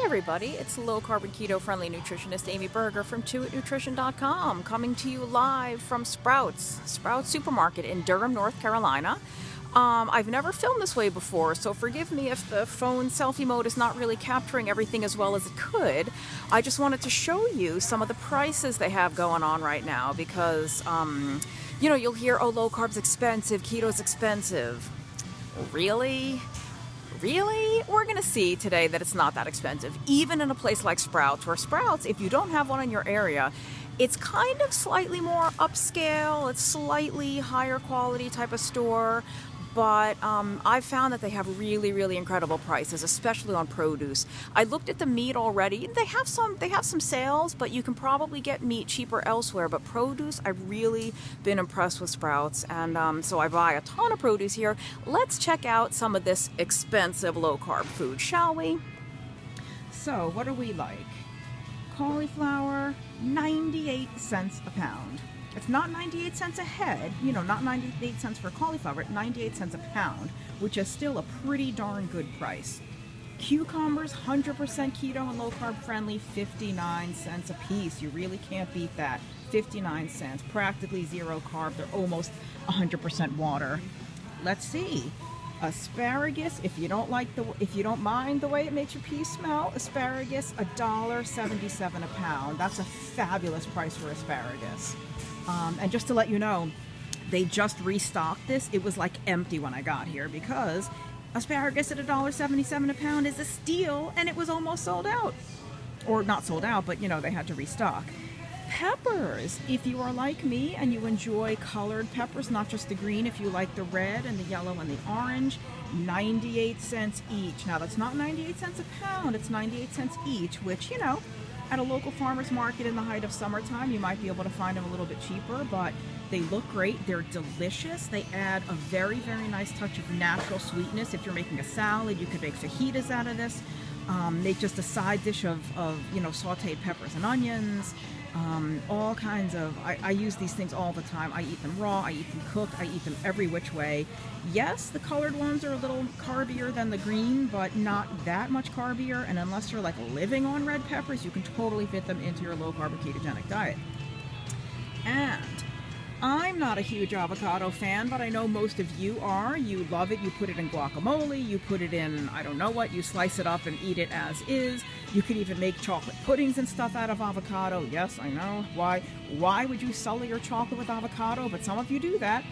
everybody, it's low-carb and keto-friendly nutritionist Amy Berger from 2itnutrition.com, coming to you live from Sprouts Supermarket in Durham, North Carolina. I've never filmed this way before, so forgive me if the phone selfie mode is not really capturing everything as well as it could. I just wanted to show you some of the prices they have going on right now because, you know, you'll hear, oh, low-carb's expensive, keto's expensive. Really? Really? We're going to see today that it's not that expensive, even in a place like Sprouts, where Sprouts, if you don't have one in your area, it's kind of slightly more upscale, it's slightly higher quality type of store, but I've found that they have really, really incredible prices, especially on produce. I looked at the meat already. They have some sales, but you can probably get meat cheaper elsewhere. But produce, I've really been impressed with Sprouts, and so I buy a ton of produce here. Let's check out some of this expensive low-carb food, shall we? So, what do we like? Cauliflower, 98 cents a pound. It's not 98 cents a head, you know, not 98 cents for cauliflower, 98 cents a pound, which is still a pretty darn good price. Cucumbers, 100% keto and low-carb friendly, 59 cents a piece. You really can't beat that. 59 cents, practically zero carb. They're almost 100% water. Let's see. Asparagus, if you don't mind the way it makes your pea smell, asparagus, $1.77 a pound. That's a fabulous price for asparagus. And just to let you know, they just restocked this. It was like empty when I got here because asparagus at $1.77 a pound is a steal, and it was almost sold out. Or not sold out, but you know, they had to restock. Peppers, if you are like me and you enjoy colored peppers, not just the green, if you like the red and the yellow and the orange, 98 cents each. Now that's not 98 cents a pound, it's 98 cents each, which, you know, at a local farmer's market in the height of summertime, you might be able to find them a little bit cheaper, but they look great. They're delicious. They add a very, very nice touch of natural sweetness. If you're making a salad, you could make fajitas out of this. Make just a side dish of you know, sauteed peppers and onions. All kinds of, I use these things all the time. I eat them raw, I eat them cooked, I eat them every which way. Yes, the colored ones are a little carbier than the green, but not that much carbier, and unless you're like living on red peppers, you can totally fit them into your low-carb or ketogenic diet. And I'm not a huge avocado fan, but I know most of you are. You love it. You put it in guacamole. You put it in, I don't know what. You slice it up and eat it as is. You could even make chocolate puddings and stuff out of avocado. Yes, I know. Why would you sully your chocolate with avocado? But some of you do that.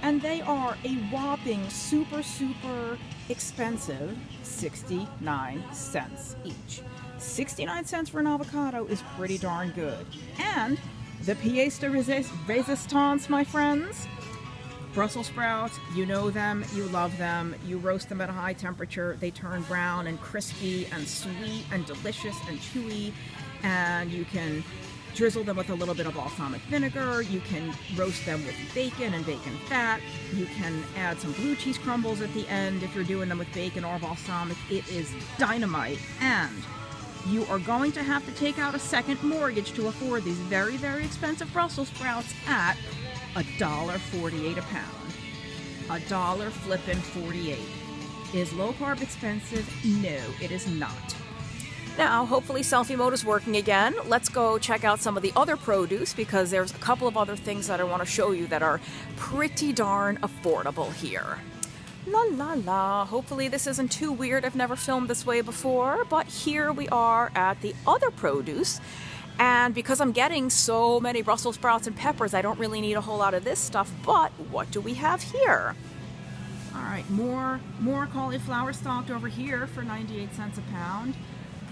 And they are a whopping super, super expensive 69 cents each. 69 cents for an avocado is pretty darn good. And the pièce de résistance, my friends, Brussels sprouts, you know them, you love them, you roast them at a high temperature, they turn brown and crispy and sweet and delicious and chewy, and you can drizzle them with a little bit of balsamic vinegar, you can roast them with bacon and bacon fat, you can add some blue cheese crumbles at the end if you're doing them with bacon or balsamic. It is dynamite, and you are going to have to take out a second mortgage to afford these very, very expensive Brussels sprouts at $1.48 a pound. $1.48. Is low carb expensive? No, it is not. Now, hopefully selfie mode is working again. Let's go check out some of the other produce because there's a couple of other things that I want to show you that are pretty darn affordable here. La la la, hopefully this isn't too weird. I've never filmed this way before, but here we are at the other produce. And because I'm getting so many Brussels sprouts and peppers, I don't really need a whole lot of this stuff, but what do we have here? All right, more cauliflower stalked over here for 98 cents a pound.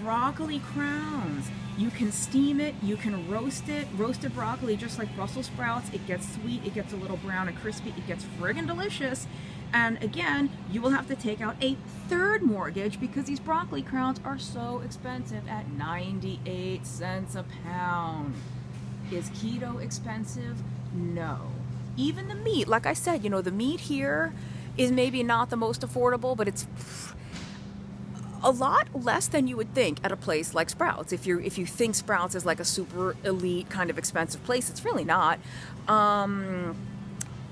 Broccoli crowns. You can steam it, you can roast it. Roasted broccoli, just like Brussels sprouts, it gets sweet, it gets a little brown and crispy, it gets friggin' delicious. And again, you will have to take out a third mortgage because these broccoli crowns are so expensive at 98 cents a pound. Is keto expensive? No. Even the meat, like I said, you know, the meat here is maybe not the most affordable, but it's a lot less than you would think at a place like Sprouts. If you think Sprouts is like a super elite kind of expensive place, it's really not.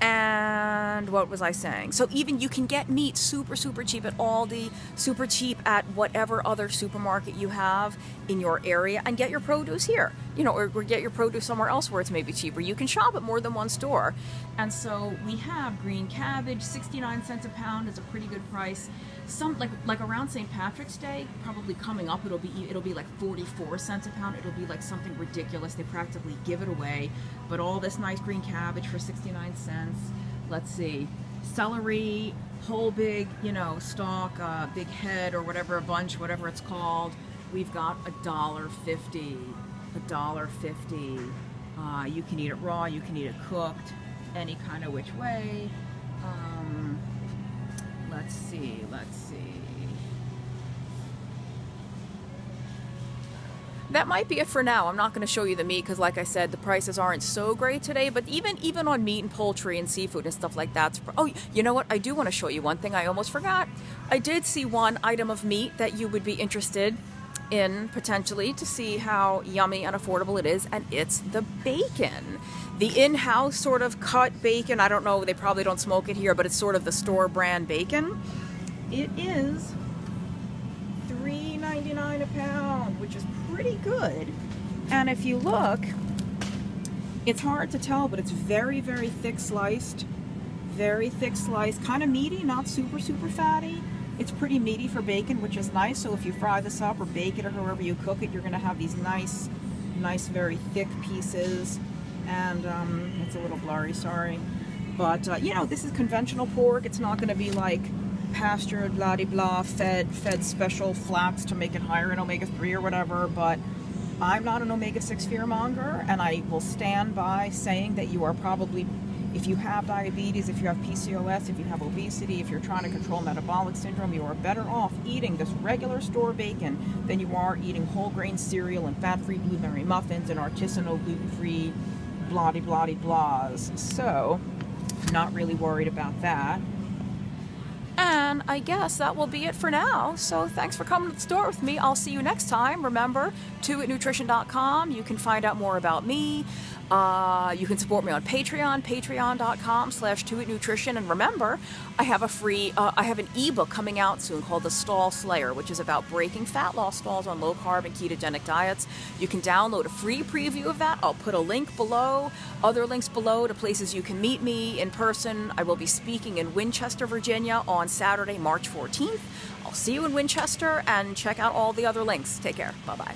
And what was I saying? So even you can get meat super, super cheap at Aldi, super cheap at whatever other supermarket you have in your area, and get your produce here, you know, or get your produce somewhere else where it's maybe cheaper. You can shop at more than one store. And so we have green cabbage, 69 cents a pound is a pretty good price. Some like around St. Patrick's Day, probably coming up, it'll be like 44 cents a pound. It'll be like something ridiculous. They practically give it away. But all this nice green cabbage for 69 cents. Let's see, celery, whole big, you know, stalk, big head or whatever, a bunch, whatever it's called. We've got $1.50. $1.50. You can eat it raw, you can eat it cooked, any kind of which way. Let's see. That might be it for now. I'm not going to show you the meat because, like I said, the prices aren't so great today. But even on meat and poultry and seafood and stuff like that. Oh, you know what? I do want to show you one thing I almost forgot. I did see one item of meat that you would be interested in potentially to see how yummy and affordable it is, and it's the bacon. The in-house sort of cut bacon. I don't know, they probably don't smoke it here, but it's sort of the store brand bacon. It is $3.99 a pound, which is pretty good. And if you look, it's hard to tell, but it's very, very thick sliced. Very thick sliced, kind of meaty, not super, super fatty. It's pretty meaty for bacon, which is nice. So if you fry this up or bake it or however you cook it, you're going to have these nice, very thick pieces. And it's a little blurry, sorry. But, you know, this is conventional pork. It's not going to be like pastured, blah-de-blah, fed special flats to make it higher in omega-3 or whatever. But I'm not an omega-6 fearmonger, and I will stand by saying that you are probably, if you have diabetes, if you have PCOS, if you have obesity, if you're trying to control metabolic syndrome, you are better off eating this regular store bacon than you are eating whole grain cereal and fat-free blueberry muffins and artisanal gluten-free blah-de-blah-de-blahs. So, not really worried about that. And I guess that will be it for now. So thanks for coming to the store with me. I'll see you next time. Remember, 2itnutrition.com. You can find out more about me. You can support me on Patreon, patreon.com/2itnutrition. And remember, I have an ebook coming out soon called The Stall Slayer, which is about breaking fat loss stalls on low-carb and ketogenic diets. You can download a free preview of that. I'll put a link below, other links below to places you can meet me in person. I will be speaking in Winchester, Virginia on Saturday, March 14th. I'll see you in Winchester, and check out all the other links. Take care. Bye-bye.